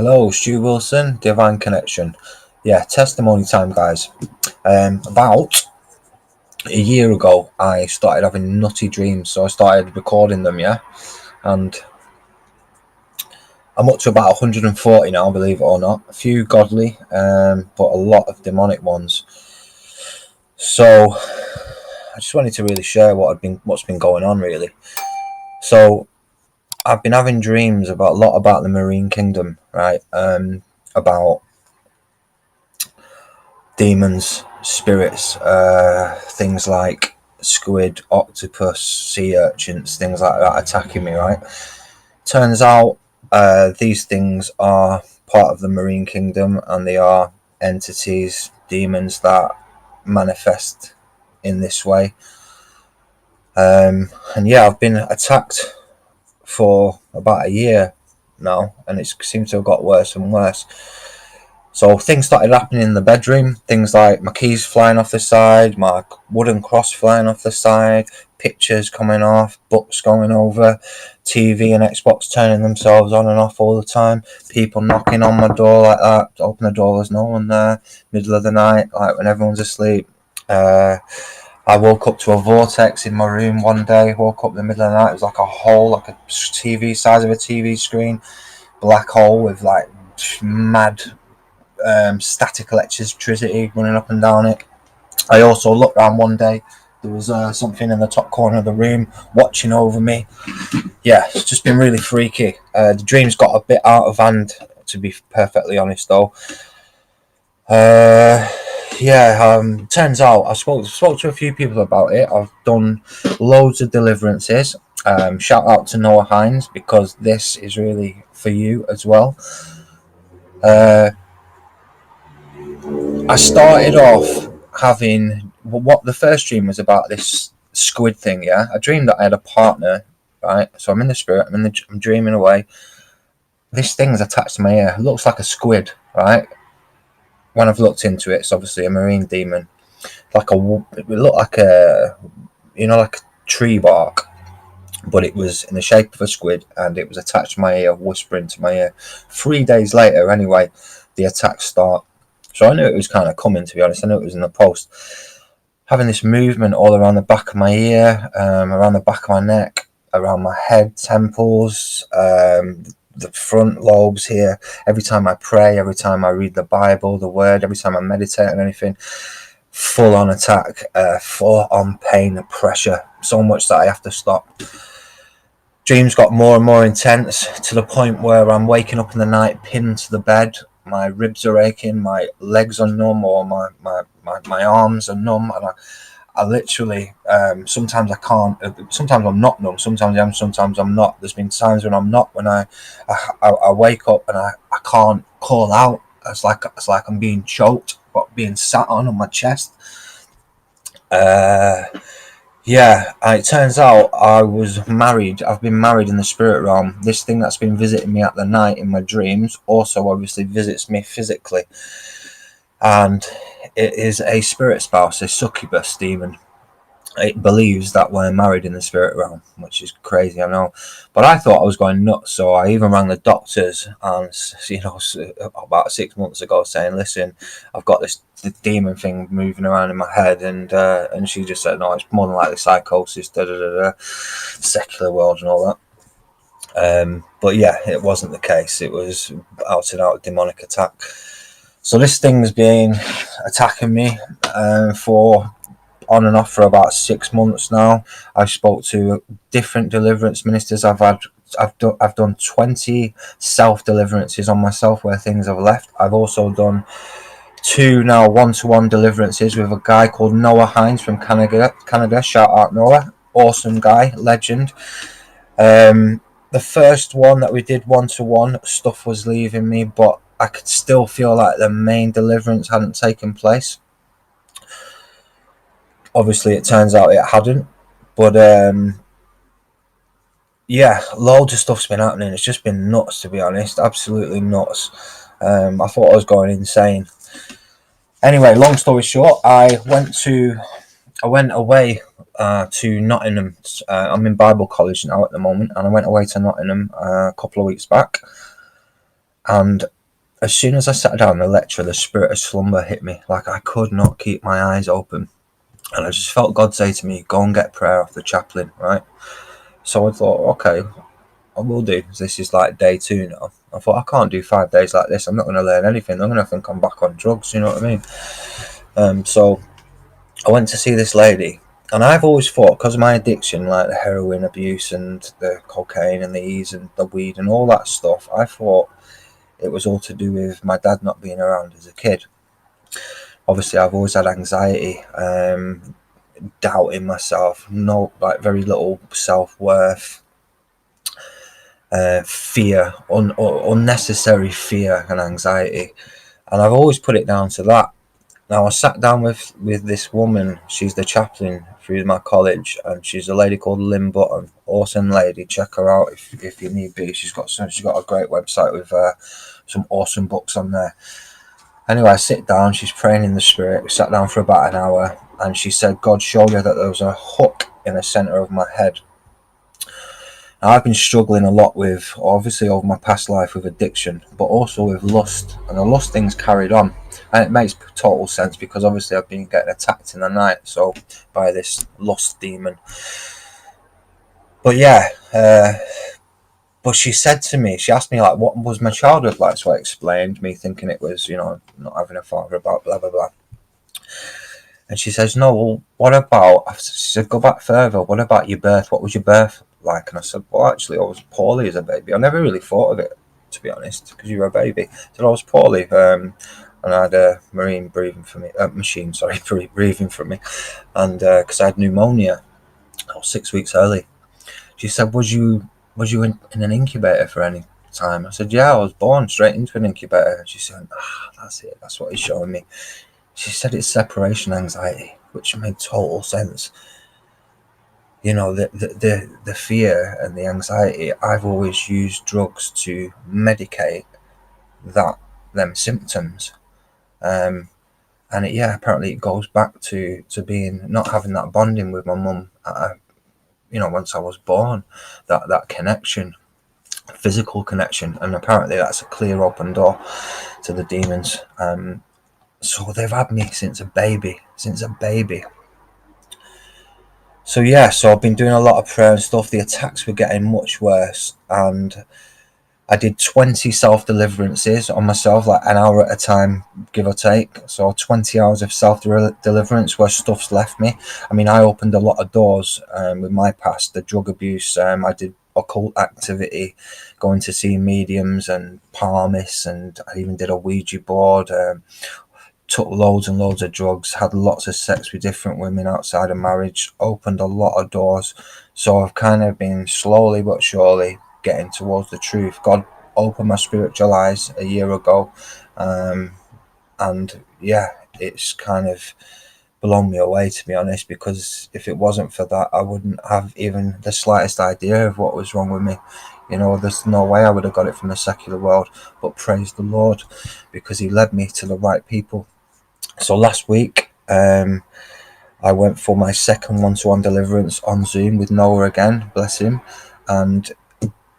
Hello, Stu Wilson, Divine Connection. Yeah, testimony time, guys. About a year ago, I started having nutty dreams, so I started recording them, yeah? And I'm up to about 140 now, believe it or not. A few godly, but a lot of demonic ones. So I just wanted to really share what's been going on, really. So I've been having dreams about a lot about the Marine Kingdom, right? About demons, spirits, things like squid, octopus, sea urchins, things like that attacking me, right? Turns out these things are part of the Marine Kingdom, and they are entities, demons that manifest in this way. And yeah, I've been attacked for about a year now, and it seems to have got worse and worse. So things started happening in the bedroom, things like my keys flying off the side, my wooden cross flying off the side, pictures coming off, books going over, TV and Xbox turning themselves on and off all the time, people knocking on my door like that, open the door, there's no one there, middle of the night, like when everyone's asleep. I woke up to a vortex in my room one day, woke up in the middle of the night, it was like a hole, like a TV, size of a TV screen, black hole with like mad static electricity running up and down it. I also looked around one day, there was something in the top corner of the room watching over me. Yeah, it's just been really freaky. The dreams got a bit out of hand, to be perfectly honest though. Turns out I spoke to a few people about it. I've done loads of deliverances. Shout out to Noah Hines, because this is really for you as well. I started off having what the first dream was about, this squid thing. Yeah, I dreamed that I had a partner, right? So I'm in the spirit. I'm dreaming away. This thing's attached to my ear. It looks like a squid, right? When I've looked into it, it's obviously a marine demon. It looked like like tree bark, but it was in the shape of a squid, and it was attached to my ear, whispering to my ear. 3 days later, anyway, the attacks start. So I knew it was kind of coming, to be honest. I knew it was in the post. Having this movement all around the back of my ear, around the back of my neck, around my head, temples, the front lobes here. Every time I pray, every time I read the Bible, the Word, every time I meditate on anything, full on attack, full on pain, pressure, so much that I have to stop. Dreams got more and more intense, to the point where I'm waking up in the night pinned to the bed. My ribs are aching, my legs are numb, or my arms are numb, and I literally, sometimes I can't, sometimes I'm not numb, sometimes I am, sometimes I'm not. There's been times when I'm not, when I wake up and I can't call out. It's like I'm being choked, but being sat on my chest. It turns out I was married. I've been married in the spirit realm. This thing that's been visiting me at the night in my dreams also obviously visits me physically. And it is a spirit spouse, a succubus demon. It believes that we're married in the spirit realm, which is crazy, I know. But I thought I was going nuts, so I even rang the doctors, and about 6 months ago, saying, "Listen, I've got this demon thing moving around in my head," and she just said, "No, it's more than likely psychosis, secular world and all that." But yeah, it wasn't the case. It was out and out demonic attack. So this thing's been attacking me for on and off for about 6 months now. I spoke to different deliverance ministers. I've done 20 self deliverances on myself where things have left. I've also done 2 now one-to-one deliverances with a guy called Noah Hines from Canada. Shout out Noah, awesome guy, legend. The first one that we did one-to-one, stuff was leaving me, but I could still feel like the main deliverance hadn't taken place. Obviously, it turns out it hadn't, but loads of stuff's been happening. It's just been nuts, to be honest, absolutely nuts. I thought I was going insane. Anyway, long story short, I went away to Nottingham. I'm in Bible college now at the moment, and I went away to Nottingham a couple of weeks back. And as soon as I sat down in the lecture, the spirit of slumber hit me. Like, I could not keep my eyes open. And I just felt God say to me, go and get prayer off the chaplain, right? So I thought, okay, I will do. This is like day 2 now. I thought, I can't do 5 days like this. I'm not going to learn anything. I'm going to think I'm back on drugs, you know what I mean? So I went to see this lady. And I've always thought, because of my addiction, like the heroin abuse and the cocaine and the ease and the weed and all that stuff, I thought it was all to do with my dad not being around as a kid. Obviously, I've always had anxiety, doubting myself, very little self-worth, fear, unnecessary fear and anxiety. And I've always put it down to that. Now, I sat down with this woman. She's the chaplain through my college, and she's a lady called Lynn Button. Awesome lady. Check her out if you need be. She's got a great website with some awesome books on there. Anyway, I sit down. She's praying in the spirit. We sat down for about an hour, and she said, God showed her that there was a hook in the center of my head. Now, I've been struggling a lot with, obviously, over my past life with addiction, but also with lust. And the lust thing's carried on. And it makes total sense because obviously I've been getting attacked in the night, so by this lust demon. But yeah, but she said to me, she asked me, like, what was my childhood like? So I explained, me thinking it was, not having a father, about blah, blah, blah. And she says, no, well, what about, she said, go back further, what about your birth? What was your birth like? And I said, well, actually, I was poorly as a baby. I never really thought of it, to be honest, because you were a baby. So I was poorly, and I had a machine breathing for me, and because I had pneumonia, I was 6 weeks early. She said, was you in an incubator for any time? I said, yeah, I was born straight into an incubator. She said, that's it, that's what he's showing me. She said it's separation anxiety, which made total sense. The fear and the anxiety, I've always used drugs to medicate them symptoms. And apparently it goes back to being, not having that bonding with my mum, once I was born, that connection, physical connection, and apparently that's a clear open door to the demons. So they've had me since a baby. So I've been doing a lot of prayer and stuff. The attacks were getting much worse, and I did 20 self-deliverances on myself, like an hour at a time, give or take. So 20 hours of self-deliverance where stuff's left me. I mean, I opened a lot of doors with my past, the drug abuse. I did occult activity, going to see mediums and palmists, and I even did a Ouija board. Took loads and loads of drugs, had lots of sex with different women outside of marriage, opened a lot of doors. So I've kind of been slowly but surely getting towards the truth. God opened my spiritual eyes a year ago, and it's kind of blown me away, to be honest, because if it wasn't for that, I wouldn't have even the slightest idea of what was wrong with me. There's no way I would have got it from the secular world, but praise the Lord, because he led me to the right people. So last week, I went for my second one-to-one deliverance on Zoom with Noah again, bless him, and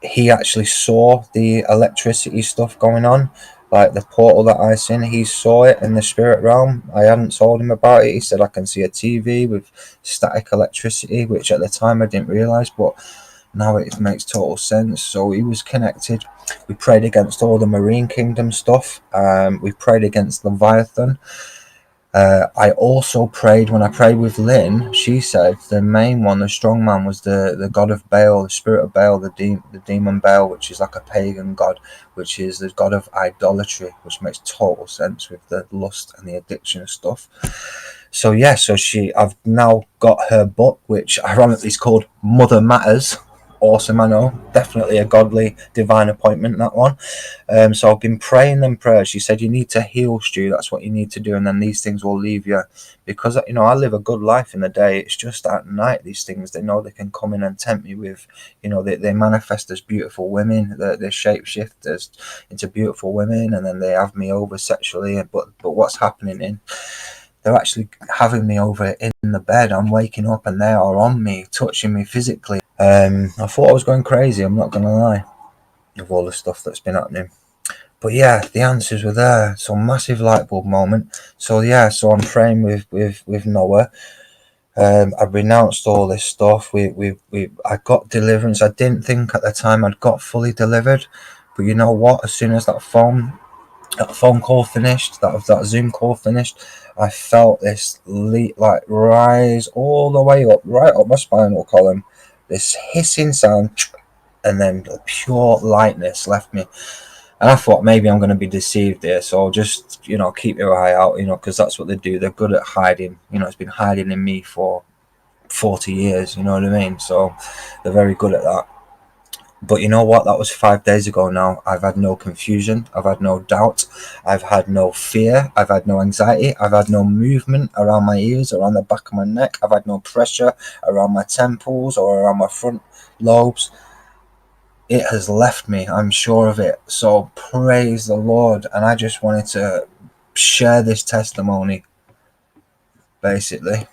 he actually saw the electricity stuff going on, like the portal that I seen. He saw it in the spirit realm. I hadn't told him about it. He said I can see a TV with static electricity, which at the time I didn't realise, but now it makes total sense. So he was connected. We prayed against all the Marine Kingdom stuff. We prayed against Leviathan. I also prayed, when I prayed with Lynn, she said the main one, the strong man, was the god of Baal, the spirit of Baal, the demon Baal, which is like a pagan god, which is the god of idolatry, which makes total sense with the lust and the addiction stuff. So I've now got her book, which ironically is called Mother Matters. Awesome, I know, definitely a godly divine appointment, that one. So I've been praying them prayers. She said, you need to heal, Stu, that's what you need to do, and then these things will leave you, because I live a good life in the day. It's just at night these things, they know they can come in and tempt me with, they manifest as beautiful women, they shapeshift as into beautiful women, and then they have me over sexually, but what's happening they're actually having me over in the bed. I'm waking up and they are on me, touching me physically. I thought I was going crazy, I'm not going to lie, with all the stuff that's been happening. But yeah, the answers were there. So massive light bulb moment. So yeah, so I'm praying with Noah. I renounced all this stuff. I got deliverance. I didn't think at the time I'd got fully delivered, but you know what? As soon as that phone call finished, that Zoom call finished, I felt this like rise all the way up, right up my spinal column. This hissing sound, and then pure lightness left me. And I thought maybe I'm going to be deceived here, so I'll just, keep your eye out, because that's what they do. They're good at hiding. It's been hiding in me for 40 years, you know what I mean? So they're very good at that. But you know what? That was 5 days ago now. I've had no confusion. I've had no doubt. I've had no fear. I've had no anxiety. I've had no movement around my ears, around the back of my neck. I've had no pressure around my temples or around my front lobes. It has left me, I'm sure of it. So praise the Lord. And I just wanted to share this testimony, basically.